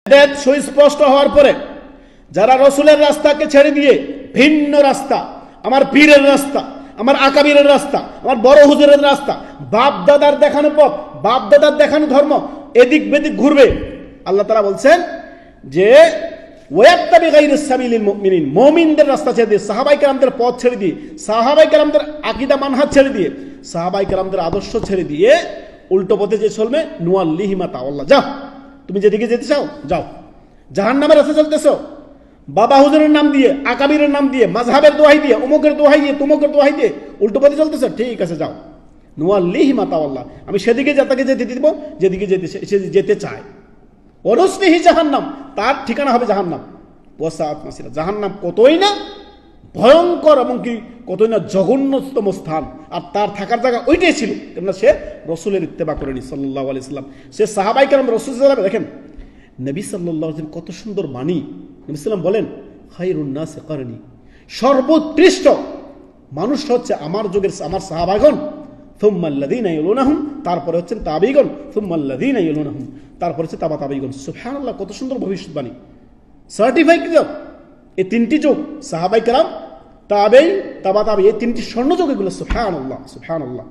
হেদায়েত সুস্পষ্ট হওয়ার পরে যারা রসুলের রাস্তাকে ছেড়ে দিয়ে ভিন্ন রাস্তা, আমার পীরের রাস্তা, আমার আকাবিরের রাস্তা, আমার বড় হুজুরের রাস্তা, বাপ দাদার দেখানো পথ, বাপ দাদার দেখানো ধর্ম, এদিক বেদিক ঘুরবে, আল্লাহ তাআলা বলছেন যে ওয়াত্তাবি গায়রিস সাবিলিল মুমিনিন, মুমিনদের রাস্তা ছেড়ে দিয়ে, সাহাবায়ে কেরামদের পথ ছেড়ে দিয়ে, সাহাবায়ে কেরামদের আকীদা মানহাজ ছেড়ে দিয়ে, সাহাবায়ে কেরামদের আদর্শ ছেড়ে দিয়ে উল্টো পথে যে চলবে, নুয়াল্লিহি মা তাওয়াল্লা, যাও তুমি যেদিকে যেতে চাও যাও। জাহান্নামের রাস্তা চলতেছো, বাবা হুজুরের নাম দিয়ে, আকাবিরের নাম দিয়ে, মাযহাবের দোহাই দিয়ে, অমুকের দোহাই দিয়ে, তুমুকের দোহাই দিয়ে উল্টো পথে চলতেছো, ঠিক আছে যাও। নুয়াল্লিহি মা তাওয়াল্লা, আমি সেদিকে তাকে যেতে দিব যেদিকে যেতে চায়। অনুসলিহি জাহান্নাম, তার ঠিকানা হবে জাহান্নাম। ওয়াসাআত মাসিরা, জাহান্নাম কতই না ভয়ঙ্কর এবং কি কতই না জঘন্যতম স্থান, আর তার থাকার জায়গা ওইটাই ছিল, কেননা সে রসুলের ইত্তেবা করেনি সাল্লাল্লাহু আলাইহি সাল্লাম। সে সাহাবায়ে কেরাম রাসূল সাল্লাল্লাহু আলাইহি ওয়াসাল্লাম, দেখেন নবী সাল্লাল্লাহু আলাইহি ওয়াসাল্লাম কত সুন্দর বাণী। নবী সাল্লাম বলেন খায়রুন নাসি করনি, সর্বোৎকৃষ্ট মানুষ হচ্ছে আমার যুগের আমার সাহাবাগণ, সুম্মাল্লাযীনা ইয়ালুনাহুম, তারপরে হচ্ছেন তাবিঈগণ, সুম্মাল্লাযীনা ইয়ালুনাহুম, তারপরে হচ্ছে তাবা তাবিঈগণ। সুবহানাল্লাহ, কত সুন্দর ভবিষ্যৎবাণী, সার্টিফাইড যুগ। এই তিনটি যুগ, সাহাবায়ে কেরাম, তাবেঈ, তাবা তাবেঈ, এই তিনটি স্বর্ণযুগ এগুলো। সুবহানাল্লাহ, সুবহানাল্লাহ।